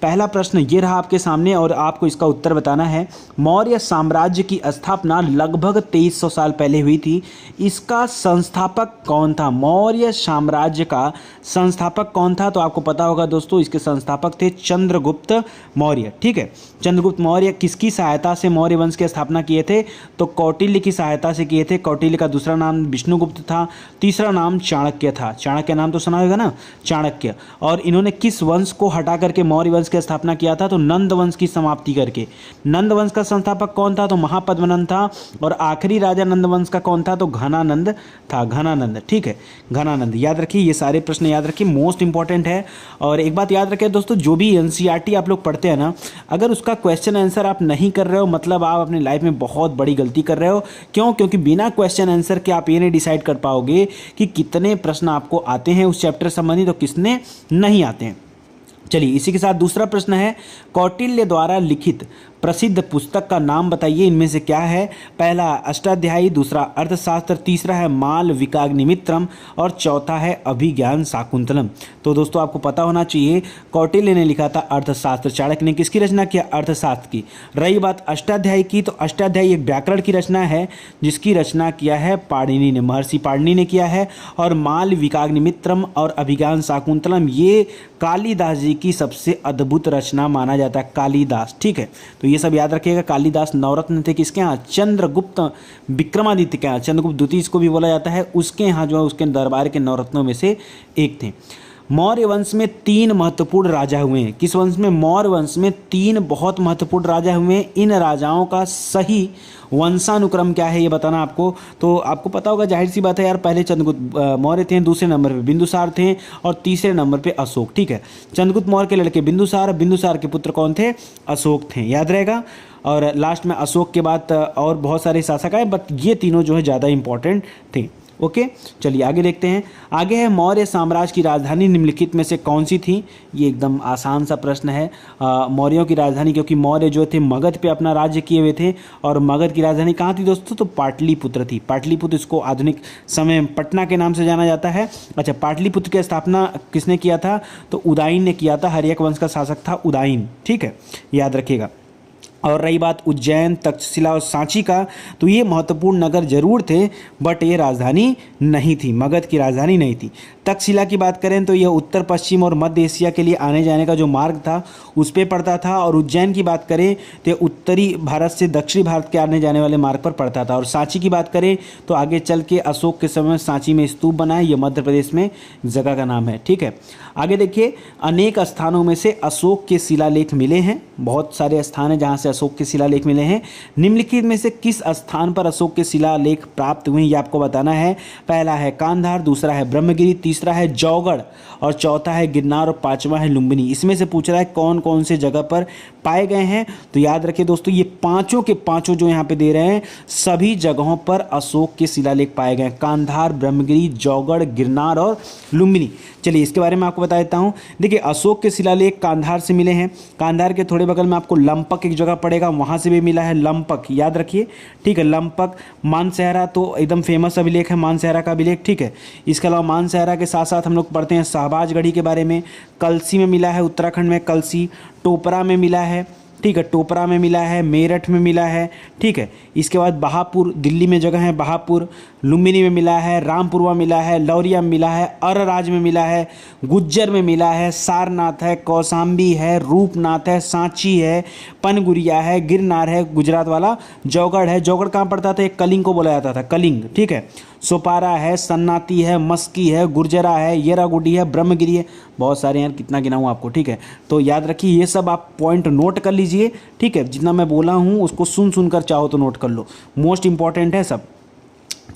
पहला प्रश्न ये रहा आपके सामने और आपको इसका उत्तर बताना है। मौर्य साम्राज्य की स्थापना लगभग 2300 साल पहले हुई थी। इसका संस्थापक कौन था? मौर्य साम्राज्य का संस्थापक कौन था? तो आपको पता होगा दोस्तों, इसके संस्थापक थे चंद्रगुप्त मौर्य। ठीक है, चंद्रगुप्त मौर्य किसकी सहायता से मौर्य वंश की स्थापना किए थे? तो कौटिल्य की सहायता से किए थे। कौटिल्य का दूसरा नाम विष्णुगुप्त था, तीसरा नाम चाणक्य था। चाणक्य नाम तो सुना होगा ना, चाणक्य। और इन्होंने किस वंश को हटा करके मौर्य वंश की स्थापना किया था? तो नंद वंश की समाप्ति करके। नंद वंश का संस्थापक कौन था? तो महापद्मनंद था। और आखिरी राजा नंद वंश का कौन था? तो घनानंद था, घनानंद। ठीक है, घनानंद। याद रखिए, ये सारे प्रश्न याद रखिए, मोस्ट इंपॉर्टेंट है। और एक बात याद रखिए दोस्तों, जो भी एनसीईआरटी आप लोग पढ़ते हैं ना, अगर उसका क्वेश्चन आंसर आप नहीं कर रहे हो, मतलब आप अपनी लाइफ में बहुत बड़ी गलती कर रहे हो। क्यों? क्योंकि बिना क्वेश्चन आंसर के आप ये नहीं डिसाइड कर पाओगे कि कितने प्रश्न आपको आते हैं उस चैप्टर संबंधी तो कितने नहीं आते हैं। चलिए, इसी के साथ दूसरा प्रश्न है, कौटिल्य द्वारा लिखित प्रसिद्ध पुस्तक का नाम बताइए, इनमें से क्या है? पहला अष्टाध्यायी, दूसरा अर्थशास्त्र, तीसरा है मालविकाग्निमित्रम और चौथा है अभिज्ञान शाकुंतलम। तो दोस्तों आपको पता होना चाहिए, कौटिल्य ने लिखा था अर्थशास्त्र। चाणक्य ने किसकी रचना किया? अर्थशास्त्र की। रही बात अष्टाध्यायी की, तो अष्टाध्यायी एक व्याकरण की रचना है जिसकी रचना किया है पाणिनि ने, महर्षि पाणिनि ने किया है। और मालविकाग्निमित्रम और अभिज्ञान शाकुंतलम ये कालिदास जी की सबसे अद्भुत रचना माना जाता है, कालिदास। ठीक है, तो ये सब याद रखिएगा। कालिदास नवरत्न थे किसके यहाँ? चंद्रगुप्त विक्रमादित्य के यहाँ, चंद्रगुप्त द्वितीय इसको भी बोला जाता है, उसके यहाँ जो है उसके दरबार के नवरत्नों में से एक थे। मौर्य वंश में 3 महत्वपूर्ण राजा हुए हैं। किस वंश में? मौर्य वंश में 3 बहुत महत्वपूर्ण राजा हुए हैं। इन राजाओं का सही वंशानुक्रम क्या है ये बताना आपको। तो आपको पता होगा, जाहिर सी बात है यार, पहले चंद्रगुप्त मौर्य थे, दूसरे नंबर पे बिंदुसार थे और तीसरे नंबर पे अशोक। ठीक है, चंद्रगुप्त मौर्य के लड़के बिंदुसार, बिंदुसार के पुत्र कौन थे? अशोक थे, याद रहेगा। और लास्ट में अशोक के बाद और बहुत सारे शासक आए, बट ये तीनों जो है ज़्यादा इंपॉर्टेंट थे। ओके, चलिए आगे देखते हैं। आगे है, मौर्य साम्राज्य की राजधानी निम्नलिखित में से कौन सी थी? ये एकदम आसान सा प्रश्न है। मौर्यों की राजधानी, क्योंकि मौर्य जो थे मगध पे अपना राज्य किए हुए थे, और मगध की राजधानी कहाँ थी दोस्तों? तो पाटलिपुत्र थी। पाटलिपुत्र, इसको आधुनिक समय में पटना के नाम से जाना जाता है। अच्छा, पाटलिपुत्र की स्थापना किसने किया था? तो उदयन ने किया था। हर्यक वंश का शासक था उदयन। ठीक है, याद रखिएगा। और रही बात उज्जैन, तक्षशिला और सांची का, तो ये महत्वपूर्ण नगर जरूर थे, बट ये राजधानी नहीं थी, मगध की राजधानी नहीं थी। तक्षशिला की बात करें तो यह उत्तर पश्चिम और मध्य एशिया के लिए आने जाने का जो मार्ग था उस पर पड़ता था। और उज्जैन की बात करें तो उत्तरी भारत से दक्षिणी भारत के आने जाने वाले मार्ग पर पड़ता था। और सांची की बात करें तो आगे चल के अशोक के समय में सांची में स्तूप बना है, यह मध्य प्रदेश में जगह का नाम है। ठीक है, आगे देखिए, अनेक स्थानों में से अशोक के शिलालेख मिले हैं। बहुत सारे स्थान हैं जहाँ से अशोक के शिलालेख मिले हैं। निम्नलिखित में से किस स्थान पर अशोक के शिलालेख प्राप्त हुए ये आपको बताना है। पहला है कांधार, दूसरा है ब्रह्मगिरी, तीसरा है जौगढ़ और चौथा है गिरनार और पांचवा है लुम्बिनी। इसमें से पूछ रहा है कौन कौन से जगह पर पाए गए हैं। तो याद रखिए दोस्तों, ये पांचों के पांचों जो यहाँ पे दे रहे हैं, सभी जगहों पर अशोक के शिलालेख पाए गए हैं। कांधार, ब्रह्मगिरी, जौगढ़, गिरनार और लुम्बिनी। चलिए इसके बारे में आपको बता देता हूँ। देखिए, अशोक के शिलालेख कांधार से मिले हैं। कांधार के थोड़े बगल में आपको लंपक एक जगह पड़ेगा, वहाँ से भी मिला है लंपक, याद रखिए। ठीक है, लंपक। मानसहरा तो एकदम फेमस अभिलेख है, मानसहरा का अभिलेख। ठीक है, इसके अलावा मानसहरा के साथ साथ हम लोग पढ़ते हैं शाहबाजगढ़ी के बारे में। कलसी में मिला है, उत्तराखंड में कलसी। टोपरा में मिला है। ठीक है, टोपरा में मिला है, मेरठ में मिला है। ठीक है, इसके बाद बहापुर, दिल्ली में जगह है बहापुर। लुम्बिनी में मिला है, रामपुरवा मिला है, लौरिया में मिला है, अरराज में मिला है, गुज्जर में मिला है, सारनाथ है, कौसाम्बी है, रूपनाथ है, सांची है, पनगुरिया है, गिरनार है, गुजरात वाला, जौगढ़ है। जौगढ़ कहाँ पड़ता था? एक कलिंग को बोला जाता था, कलिंग। ठीक है, सोपारा है, सन्नाती है, मस्की है, गुर्जरा है, येरागुडी है, ब्रह्मगिरी है। बहुत सारे यार, कितना गिनाऊँ आपको। ठीक है, तो याद रखिए, ये सब आप पॉइंट नोट कर लीजिए। ठीक है, जितना मैं बोला हूँ उसको सुन कर चाहो तो नोट कर लो, मोस्ट इंपॉर्टेंट है सब।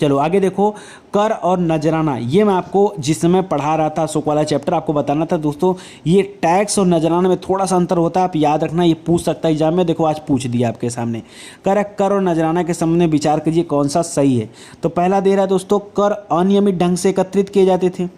चलो आगे देखो, कर और नजराना, ये मैं आपको जिस समय पढ़ा रहा था अशोक वाला चैप्टर, आपको बताना था दोस्तों, ये टैक्स और नजराना में थोड़ा सा अंतर होता है, आप याद रखना, ये पूछ सकता है एग्जाम में। देखो आज पूछ दिया आपके सामने। कर और नजराना के संबंध में विचार कीजिए कौन सा सही है। तो पहला दे रहा है दोस्तों, कर अनियमित ढंग से एकत्रित किए जाते थे।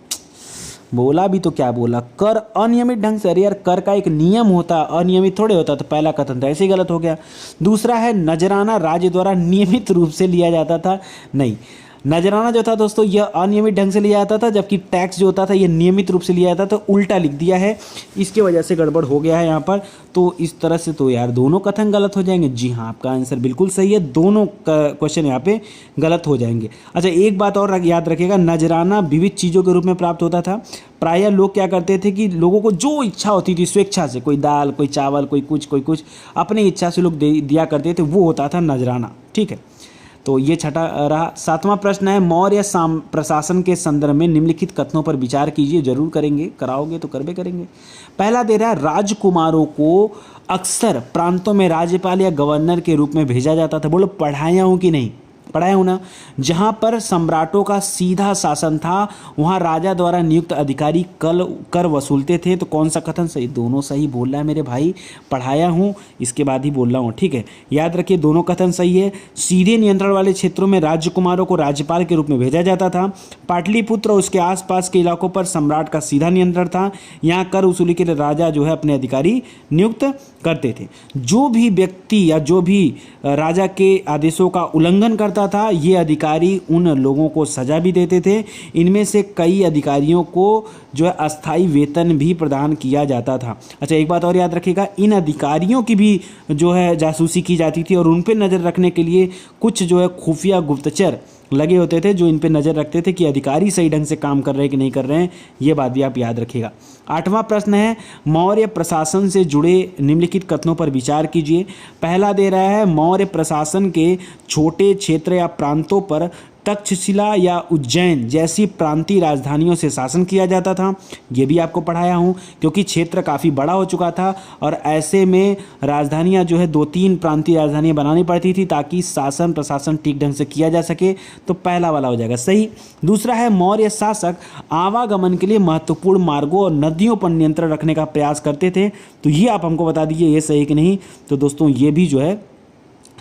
बोला भी तो क्या बोला, कर अनियमित ढंग से। अरे यार, कर का एक नियम होता, अनियमित थोड़े होता। तो पहला कथन था ऐसे ही गलत हो गया। दूसरा है, नजराना राज्य द्वारा नियमित रूप से लिया जाता था। नहीं, नजराना जो था दोस्तों यह अनियमित ढंग से लिया जाता था, जबकि टैक्स जो होता था यह नियमित रूप से लिया जाता था। तो उल्टा लिख दिया है, इसके वजह से गड़बड़ हो गया है यहाँ पर। तो इस तरह से तो यार दोनों कथन गलत हो जाएंगे। जी हाँ, आपका आंसर बिल्कुल सही है, दोनों क्वेश्चन यहाँ पे गलत हो जाएंगे। अच्छा, एक बात और याद रखिएगा, नजराना विविध चीज़ों के रूप में प्राप्त होता था। प्रायः लोग क्या करते थे कि लोगों को जो इच्छा होती थी स्वेच्छा से, कोई दाल, कोई चावल, कोई कुछ अपनी इच्छा से लोग दिया करते थे, वो होता था नजराना। ठीक है, तो ये छठा रहा। सातवां प्रश्न है, मौर्य प्रशासन के संदर्भ में निम्नलिखित कथनों पर विचार कीजिए। जरूर करेंगे, कराओगे तो करबे करेंगे। पहला दे रहा है, राजकुमारों को अक्सर प्रांतों में राज्यपाल या गवर्नर के रूप में भेजा जाता था। बोलो पढ़ाया हूँ कि नहीं? पढ़ाया हूँ ना। जहाँ पर सम्राटों का सीधा शासन था, वहाँ राजा द्वारा नियुक्त अधिकारी कर वसूलते थे। तो कौन सा कथन सही? दोनों सही बोल रहा है मेरे भाई, पढ़ाया हूँ इसके बाद ही बोल रहा हूँ। ठीक है, याद रखिए दोनों कथन सही है। सीधे नियंत्रण वाले क्षेत्रों में राजकुमारों को राज्यपाल के रूप में भेजा जाता था। पाटलिपुत्र और उसके आसपास के इलाकों पर सम्राट का सीधा नियंत्रण था। यहाँ कर वसूली के लिए राजा जो है अपने अधिकारी नियुक्त करते थे। जो भी व्यक्ति या जो भी राजा के आदेशों का उल्लंघन करता था, ये अधिकारी उन लोगों को सजा भी देते थे। इनमें से कई अधिकारियों को जो है अस्थायी वेतन भी प्रदान किया जाता था। अच्छा, एक बात और याद रखिएगा, इन अधिकारियों की भी जो है जासूसी की जाती थी और उन पर नज़र रखने के लिए कुछ जो है खुफिया गुप्तचर लगे होते थे, जो इन पे नज़र रखते थे कि अधिकारी सही ढंग से काम कर रहे हैं कि नहीं कर रहे हैं। ये बात भी आप याद रखिएगा। आठवां प्रश्न है, मौर्य प्रशासन से जुड़े निम्नलिखित कथनों पर विचार कीजिए। पहला दे रहा है, मौर्य प्रशासन के छोटे क्षेत्र या प्रांतों पर तक्षशिला या उज्जैन जैसी प्रांतीय राजधानियों से शासन किया जाता था। ये भी आपको पढ़ाया हूँ, क्योंकि क्षेत्र काफ़ी बड़ा हो चुका था और ऐसे में राजधानियाँ जो है 2-3 प्रांतीय राजधानियाँ बनानी पड़ती थी ताकि शासन प्रशासन ठीक ढंग से किया जा सके। तो पहला वाला हो जाएगा सही। दूसरा है, मौर्य शासक आवागमन के लिए महत्वपूर्ण मार्गों और नदियों पर नियंत्रण रखने का प्रयास करते थे। तो ये आप हमको बता दीजिए, ये सही कि नहीं। तो दोस्तों ये भी जो है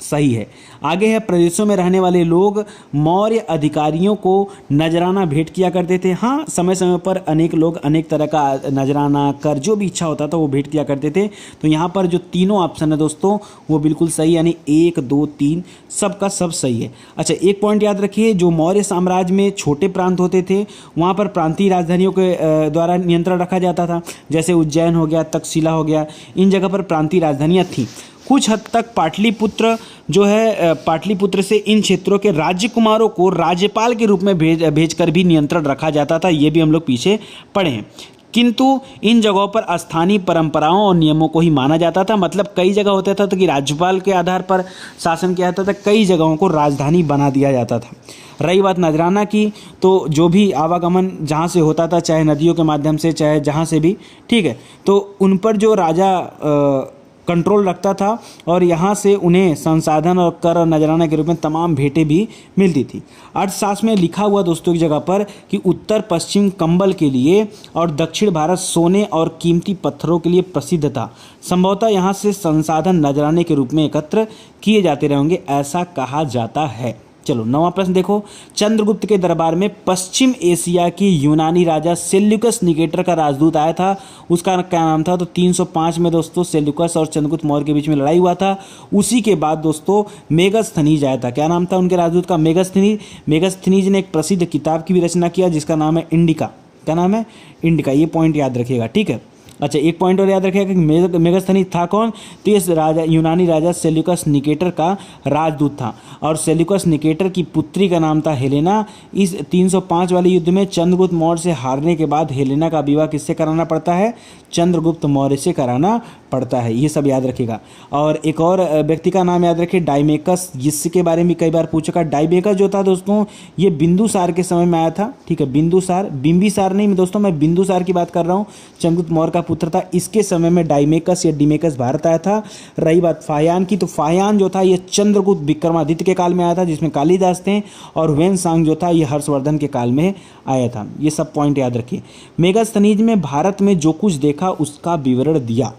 सही है। आगे है, प्रदेशों में रहने वाले लोग मौर्य अधिकारियों को नजराना भेंट किया करते थे। हाँ, समय समय पर अनेक लोग अनेक तरह का नजराना, कर, जो भी इच्छा होता था वो भेंट किया करते थे। तो यहाँ पर जो तीनों ऑप्शन है दोस्तों वो बिल्कुल सही, यानी 1, 2, 3 सबका सब सही है। अच्छा, एक पॉइंट याद रखिए, जो मौर्य साम्राज्य में छोटे प्रांत होते थे वहाँ पर प्रांतीय राजधानियों के द्वारा नियंत्रण रखा जाता था। जैसे उज्जैन हो गया, तक्षशिला हो गया, इन जगह पर प्रांतीय राजधानियाँ थीं। कुछ हद तक पाटलिपुत्र जो है, पाटलिपुत्र से इन क्षेत्रों के राज्यकुमारों को राज्यपाल के रूप में भेजकर भी नियंत्रण रखा जाता था। ये भी हम लोग पीछे पढ़े हैं। किंतु इन जगहों पर स्थानीय परंपराओं और नियमों को ही माना जाता था। मतलब कई जगह होता था तो कि राज्यपाल के आधार पर शासन किया जाता था, कई जगहों को राजधानी बना दिया जाता था। रही बात नजराना की, तो जो भी आवागमन जहाँ से होता था, चाहे नदियों के माध्यम से, चाहे जहाँ से भी, ठीक है, तो उन पर जो राजा कंट्रोल रखता था और यहाँ से उन्हें संसाधन और कर और नजराना के रूप में तमाम भेंटें भी मिलती थी। अर्थशास्त्र में लिखा हुआ दोस्तों की जगह पर कि उत्तर पश्चिम कंबल के लिए और दक्षिण भारत सोने और कीमती पत्थरों के लिए प्रसिद्ध था। संभवतः यहाँ से संसाधन नजराने के रूप में एकत्र किए जाते रहेंगे, ऐसा कहा जाता है। चलो 9वां प्रश्न देखो, चंद्रगुप्त के दरबार में पश्चिम एशिया की यूनानी राजा सेल्यूकस निकेटर का राजदूत आया था। उसका क्या नाम था? तो 305 में दोस्तों सेल्यूकस और चंद्रगुप्त मौर्य के बीच में लड़ाई हुआ था। उसी के बाद दोस्तों मेगस्थनीज आया था। क्या नाम था उनके राजदूत का? मेगस्थनीज। मेगस्थनीज ने एक प्रसिद्ध किताब की भी रचना किया जिसका नाम है इंडिका। क्या नाम है? इंडिका। ये पॉइंट याद रखिएगा, ठीक है। अच्छा, एक पॉइंट और याद रखिएगा कि मेगस्थनीज था कौन? तो इस राजा, यूनानी राजा सेल्यूकस निकेटर का राजदूत था और सेल्यूकस निकेटर की पुत्री का नाम था हेलेना। इस 305 वाले युद्ध में चंद्रगुप्त मौर्य से हारने के बाद हेलेना का विवाह किससे कराना पड़ता है? चंद्रगुप्त मौर्य से कराना पड़ता है। ये सब याद रखिएगा। और एक और व्यक्ति का नाम याद रखिए, डायमेकस, जिसके बारे में कई बार पूछा। डायमेकस जो था दोस्तों, ये बिंदुसार के समय में आया था, ठीक है। बिंदुसार, बिंबिसार नहीं दोस्तों, मैं बिंदुसार की बात कर रहा हूँ। चंद्रगुप्त मौर्य का पुत्र था। इसके समय में डायमेकस या डिमेकस भारत आया था। रही बात फाहियान की, तो फाहियान जो था ये चंद्रगुप्त विक्रमादित्य के काल में आया था, जिसमें कालिदास थे। और वेनसांग जो था ये हर्षवर्धन के काल में आया था। ये सब पॉइंट याद रखिए। मेगास्थनीज में भारत में जो कुछ देखा उसका विवरण दिया।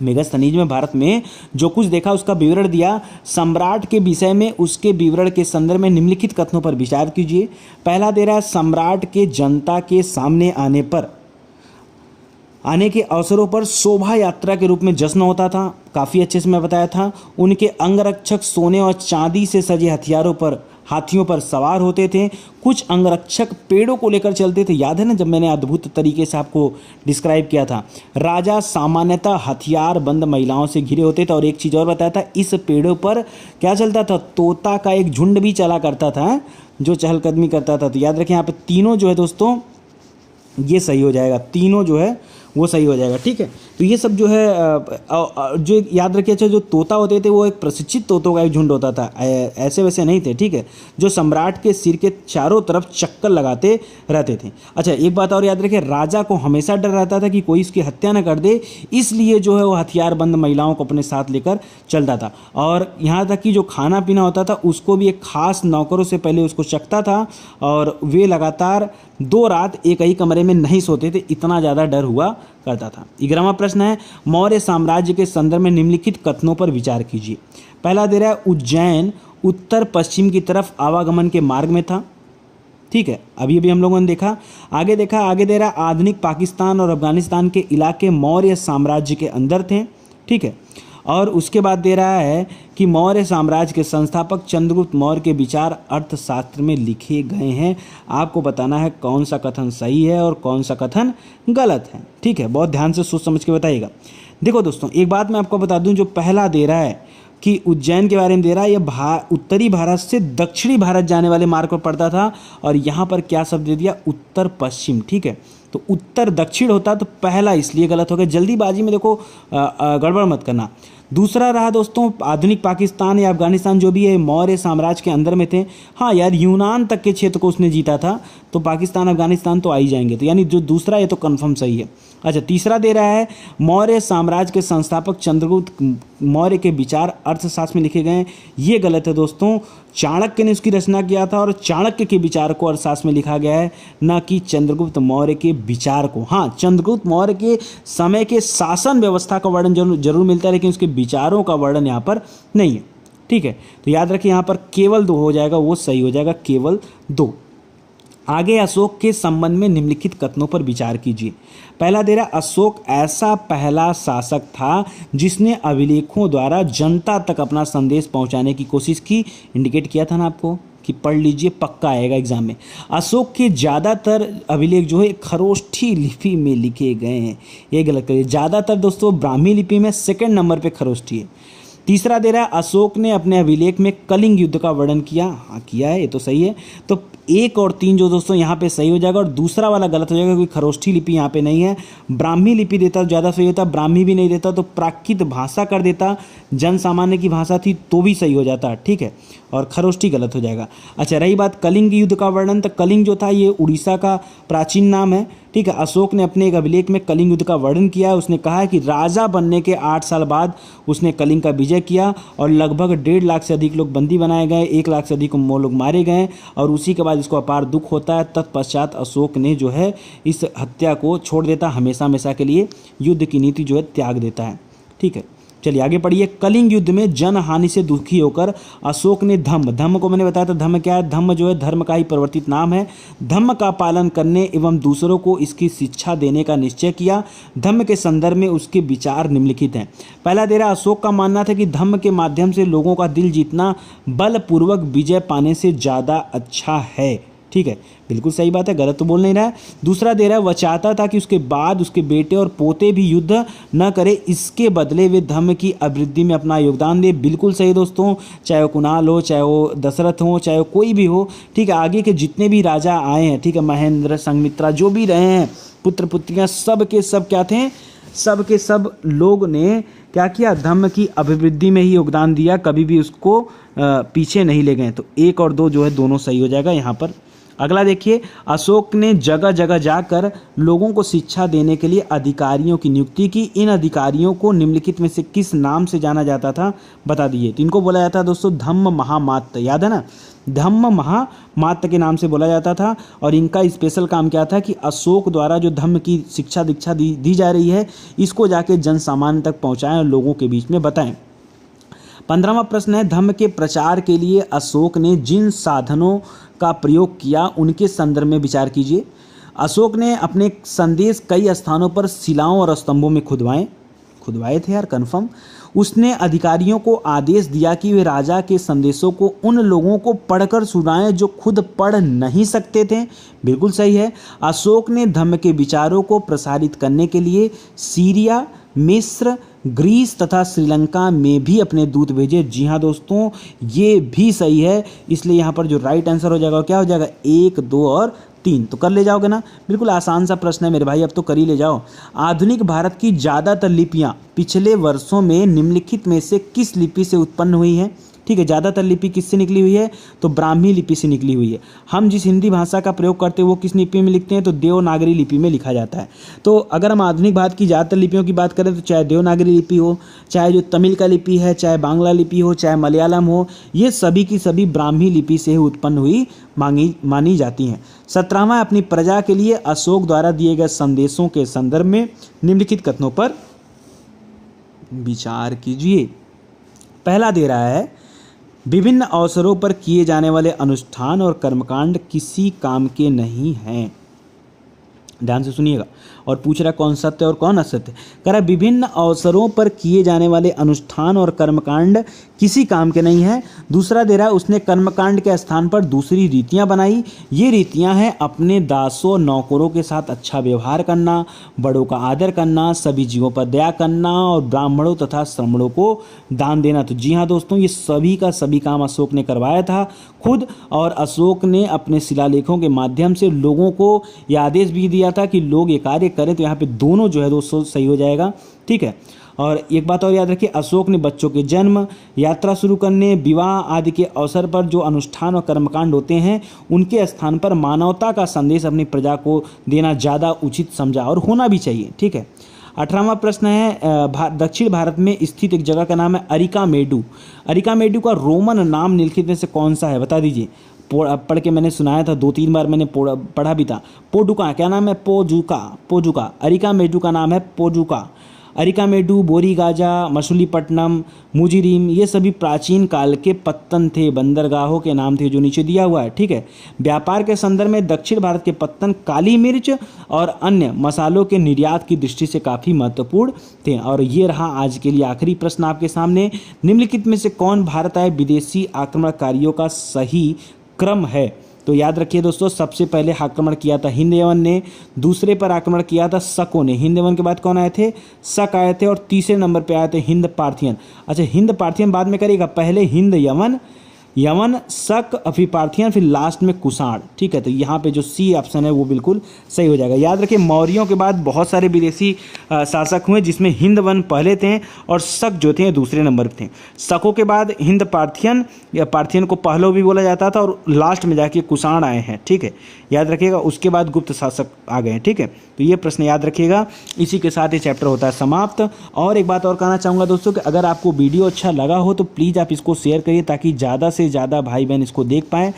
मेगास्थनीज में भारत में जो कुछ देखा उसका विवरण दिया। सम्राट के विषय में उसके विवरण के संदर्भ में निम्नलिखित कथनों पर विचार कीजिए। पहला दे रहा है, सम्राट के जनता के सामने आने के अवसरों पर शोभा यात्रा के रूप में जश्न होता था। काफ़ी अच्छे से मैं बताया था। उनके अंगरक्षक सोने और चांदी से सजे हथियारों पर हाथियों पर सवार होते थे, कुछ अंगरक्षक पेड़ों को लेकर चलते थे। याद है ना जब मैंने अद्भुत तरीके से आपको डिस्क्राइब किया था। राजा सामान्यतः हथियार बंद महिलाओं से घिरे होते थे। और एक चीज़ और बताया था, इस पेड़ों पर क्या चलता था, तोता का एक झुंड भी चला करता था जो चहलकदमी करता था। तो याद रखें यहाँ पे तीनों जो है दोस्तों ये सही हो जाएगा, तीनों जो है वो सही हो जाएगा। ठीक है, तो ये सब जो है जो याद रखिए। अच्छा, जो तोता होते थे वो एक प्रशिक्षित तोतों का एक झुंड होता था, ऐसे वैसे नहीं थे। ठीक है, जो सम्राट के सिर के चारों तरफ चक्कर लगाते रहते थे। अच्छा, एक बात और याद रखिए, राजा को हमेशा डर रहता था कि कोई इसकी हत्या न कर दे, इसलिए जो है वो हथियारबंद महिलाओं को अपने साथ लेकर चलता था। और यहाँ तक कि जो खाना पीना होता था उसको भी एक खास नौकरों से पहले उसको चखता था। और वे लगातार 2 रात एक ही कमरे में नहीं सोते थे, इतना ज़्यादा डर हुआ करता था। 11वां प्रश्न है, मौर्य साम्राज्य के संदर्भ में निम्नलिखित कथनों पर विचार कीजिए। पहला दे रहा है, उज्जैन उत्तर पश्चिम की तरफ आवागमन के मार्ग में था। ठीक है, अभी हम लोगों ने देखा। आगे दे रहा है, आधुनिक पाकिस्तान और अफगानिस्तान के इलाके मौर्य साम्राज्य के अंदर थे। ठीक है, और उसके बाद दे रहा है कि मौर्य साम्राज्य के संस्थापक चंद्रगुप्त मौर्य के विचार अर्थशास्त्र में लिखे गए हैं। आपको बताना है कौन सा कथन सही है और कौन सा कथन गलत है। ठीक है, बहुत ध्यान से सोच समझ के बताइएगा। देखो दोस्तों, एक बात मैं आपको बता दूं, जो पहला दे रहा है कि उज्जैन के बारे में दे रहा है, यह उत्तरी भारत से दक्षिणी भारत जाने वाले मार्ग पर पड़ता था। और यहाँ पर क्या शब्द दे दिया, उत्तर पश्चिम। ठीक है, तो उत्तर दक्षिण होता तो पहला इसलिए गलत हो गया। जल्दीबाजी में देखो गड़बड़ मत करना। दूसरा रहा दोस्तों, आधुनिक पाकिस्तान या अफगानिस्तान जो भी है मौर्य साम्राज्य के अंदर में थे। हाँ यार, यूनान तक के क्षेत्र को उसने जीता था, तो पाकिस्तान अफगानिस्तान तो आ ही जाएंगे। तो यानी जो दूसरा है तो कंफर्म सही है। अच्छा, तीसरा दे रहा है, मौर्य साम्राज्य के संस्थापक चंद्रगुप्त मौर्य के विचार अर्थशास्त्र में लिखे गए हैं। ये गलत है दोस्तों, चाणक्य ने उसकी रचना किया था और चाणक्य के विचार को अर्थशास्त्र में लिखा गया है, न कि चंद्रगुप्त मौर्य के विचार को। हाँ, चंद्रगुप्त मौर्य के समय के शासन व्यवस्था का वर्णन जरूर मिलता है, लेकिन उसके विचारों का वर्णन यहाँ पर नहीं है। ठीक है, तो याद रखिए यहाँ पर केवल 2 हो जाएगा, वो सही हो जाएगा, केवल 2। आगे अशोक के संबंध में निम्नलिखित कथनों पर विचार कीजिए। पहला दे रहा, अशोक ऐसा पहला शासक था जिसने अभिलेखों द्वारा जनता तक अपना संदेश पहुंचाने की कोशिश की। इंडिकेट किया था ना आपको कि पढ़ लीजिए, पक्का आएगा एग्जाम में। अशोक के ज़्यादातर अभिलेख जो है खरोष्ठी लिपि में लिखे गए हैं। ये गलत करिए, ज़्यादातर दोस्तों ब्राह्मी लिपि में, 2nd नंबर पे खरोष्ठी है। तीसरा दे रहा है, अशोक ने अपने अभिलेख में कलिंग युद्ध का वर्णन किया। हाँ किया है, ये तो सही है। तो 1 और 3 जो दोस्तों यहाँ पे सही हो जाएगा, और दूसरा वाला गलत हो जाएगा क्योंकि खरोष्ठी लिपि यहाँ पे नहीं है। ब्राह्मी लिपि देता तो ज़्यादा सही होता, ब्राह्मी भी नहीं देता तो प्राकृत भाषा कर देता, जन सामान्य की भाषा थी तो भी सही हो जाता। ठीक है, और खरोष्ठी गलत हो जाएगा। अच्छा, रही बात कलिंग युद्ध का वर्णन, तो कलिंग जो था ये उड़ीसा का प्राचीन नाम है। ठीक है, अशोक ने अपने एक अभिलेख में कलिंग युद्ध का वर्णन किया है। उसने कहा है कि राजा बनने के 8 साल बाद उसने कलिंग का विजय किया और लगभग 1.5 लाख से अधिक लोग बंदी बनाए गए, 1 लाख से अधिक लोग मारे गए, और उसी के बाद इसको अपार दुख होता है। तत्पश्चात अशोक ने जो है इस हत्या को छोड़ देता, हमेशा हमेशा के लिए युद्ध की नीति जो है त्याग देता है। ठीक है, चलिए आगे पढ़िए। कलिंग युद्ध में जन हानि से दुखी होकर अशोक ने धम्म को मैंने बताया था, धम्म क्या है, धम्म जो है धर्म का ही परिवर्तित नाम है। धम्म का पालन करने एवं दूसरों को इसकी शिक्षा देने का निश्चय किया। धम्म के संदर्भ में उसके विचार निम्नलिखित हैं। पहला दे रहा, अशोक का मानना था कि धम्म के माध्यम से लोगों का दिल जीतना बलपूर्वक विजय पाने से ज़्यादा अच्छा है। ठीक है, बिल्कुल सही बात है, गलत तो बोल नहीं रहा है। दूसरा दे रहा है, वह चाहता था कि उसके बाद उसके बेटे और पोते भी युद्ध न करे, इसके बदले वे धर्म की अभिवृद्धि में अपना योगदान दे। बिल्कुल सही दोस्तों, चाहे वो कुणाल हो, चाहे वो दशरथ हो, चाहे वो कोई भी हो। ठीक है, आगे के जितने भी राजा आए हैं, ठीक है, महेंद्र, संघमित्रा, जो भी रहे हैं, पुत्र पुत्रियाँ, सब के सब क्या थे, सब के सब लोग ने क्या किया, धर्म की अभिवृद्धि में ही योगदान दिया, कभी भी उसको पीछे नहीं ले गए। तो 1 और 2 जो है दोनों सही हो जाएगा यहाँ पर। अगला देखिए, अशोक ने जगह जगह जाकर लोगों को शिक्षा देने के लिए अधिकारियों की नियुक्ति की। इन अधिकारियों को निम्नलिखित में से किस नाम से जाना जाता था, बता दीजिए। तो इनको बोला जाता है दोस्तों धम्म महामात्य, याद है ना, धम्म महामात्य के नाम से बोला जाता था। और इनका स्पेशल काम क्या था कि अशोक द्वारा जो धम्म की शिक्षा दीक्षा दी जा रही है, इसको जाके जन सामान्य तक पहुँचाएँ और लोगों के बीच में बताएँ। 15वां प्रश्न है, धम्म के प्रचार के लिए अशोक ने जिन साधनों का प्रयोग किया उनके संदर्भ में विचार कीजिए। अशोक ने अपने संदेश कई स्थानों पर शिलाओं और स्तंभों में खुदवाए खुदवाए थे यार कंफर्म। उसने अधिकारियों को आदेश दिया कि वे राजा के संदेशों को उन लोगों को पढ़कर सुनाएं जो खुद पढ़ नहीं सकते थे, बिल्कुल सही है। अशोक ने धम्म के विचारों को प्रसारित करने के लिए सीरिया, मिस्र, ग्रीस तथा श्रीलंका में भी अपने दूत भेजे। जी हाँ दोस्तों, ये भी सही है, इसलिए यहाँ पर जो राइट आंसर हो जाएगा क्या हो जाएगा 1, 2 और 3। तो कर ले जाओगे ना, बिल्कुल आसान सा प्रश्न है मेरे भाई, अब तो कर ही ले जाओ। आधुनिक भारत की ज़्यादातर लिपियाँ पिछले वर्षों में निम्नलिखित में से किस लिपि से उत्पन्न हुई हैं? ठीक है, ज़्यादातर लिपि किससे निकली हुई है? तो ब्राह्मी लिपि से निकली हुई है। हम जिस हिंदी भाषा का प्रयोग करते हैं वो किस लिपि में लिखते हैं? तो देवनागरी लिपि में लिखा जाता है। तो अगर हम आधुनिक भारत की ज़्यादातर लिपियों की बात करें तो चाहे देवनागरी लिपि हो, चाहे जो तमिल का लिपि है, चाहे बांग्ला लिपि हो, चाहे मलयालम हो, ये सभी की सभी ब्राह्मी लिपि से ही उत्पन्न हुई मानी जाती हैं। 17वां, अपनी प्रजा के लिए अशोक द्वारा दिए गए संदेशों के संदर्भ में निम्नलिखित कथनों पर विचार कीजिए। पहला दे रहा है, विभिन्न अवसरों पर किए जाने वाले अनुष्ठान और कर्मकांड किसी काम के नहीं हैं। ध्यान से सुनिएगा, और पूछ रहा कौन सत्य और कौन असत्य। कह रहा विभिन्न अवसरों पर किए जाने वाले अनुष्ठान और कर्मकांड किसी काम के नहीं हैं। दूसरा दे रहा है, उसने कर्मकांड के स्थान पर दूसरी रीतियां बनाई। ये रीतियां हैं अपने दासों नौकरों के साथ अच्छा व्यवहार करना, बड़ों का आदर करना, सभी जीवों पर दया करना और ब्राह्मणों तथा श्रमणों को दान देना। तो जी हाँ दोस्तों, ये सभी का सभी काम अशोक ने करवाया था खुद, और अशोक ने अपने शिलालेखों के माध्यम से लोगों को यह आदेश भी दिया था कि लोग ये कार्य करें। तो यहाँ पे दोनों जो है दोस्तों सही हो जाएगा, ठीक है। और एक बात और याद रखिए, अशोक ने बच्चों के जन्म, यात्रा शुरू करने, विवाह आदि के अवसर पर जो अनुष्ठान और कर्मकांड होते हैं उनके स्थान पर मानवता का संदेश अपनी प्रजा को देना ज़्यादा उचित समझा, और होना भी चाहिए, ठीक है। 18वां प्रश्न है, दक्षिण भारत में स्थित एक जगह का नाम है अरिकामेडु। अरिकामेडु का रोमन नाम निम्नलिखित में से कौन सा है, बता दीजिए। पढ़ के मैंने सुनाया था, 2-3 बार मैंने पढ़ा भी था। पोजुका, क्या नाम है? पोजुका। अरिकामेडु का नाम है पोजुका। अरिकामेडु, बोरीगाजा, मछलीपट्टनम, मुजिरिम, ये सभी प्राचीन काल के पत्तन थे, बंदरगाहों के नाम थे, जो नीचे दिया हुआ है, ठीक है। व्यापार के संदर्भ में दक्षिण भारत के पत्तन काली मिर्च और अन्य मसालों के निर्यात की दृष्टि से काफ़ी महत्वपूर्ण थे। और ये रहा आज के लिए आखिरी प्रश्न आपके सामने, निम्नलिखित में से कौन भारत आए विदेशी आक्रमणकारियों का सही क्रम है? तो याद रखिए दोस्तों, सबसे पहले आक्रमण किया था हिंद यवन ने, दूसरे पर आक्रमण किया था शकों ने। हिंद यवन के बाद कौन आए थे? शक आए थे, और तीसरे नंबर पे आए थे हिंद पार्थियन। अच्छा, हिंद पार्थियन बाद में करेगा, पहले हिंद यवन, शक, फिर पार्थियन, फिर लास्ट में कुषाण, ठीक है। तो यहाँ पे जो सी ऑप्शन है वो बिल्कुल सही हो जाएगा। याद रखिए, मौर्यों के बाद बहुत सारे विदेशी शासक हुए, जिसमें हिंद वन पहले थे और शक जो थे दूसरे नंबर पे थे। शकों के बाद हिंद पार्थियन, या पार्थियन को पहलो भी बोला जाता था, और लास्ट में जाके कुषाण आए हैं, ठीक है, याद रखिएगा। उसके बाद गुप्त शासक आ गए हैं, ठीक है। तो ये प्रश्न याद रखिएगा। इसी के साथ ये चैप्टर होता है समाप्त। और एक बात और कहना चाहूँगा दोस्तों कि अगर आपको वीडियो अच्छा लगा हो तो प्लीज़ आप इसको शेयर करिए, ताकि ज़्यादा से ज़्यादा भाई बहन इसको देख पाएँ।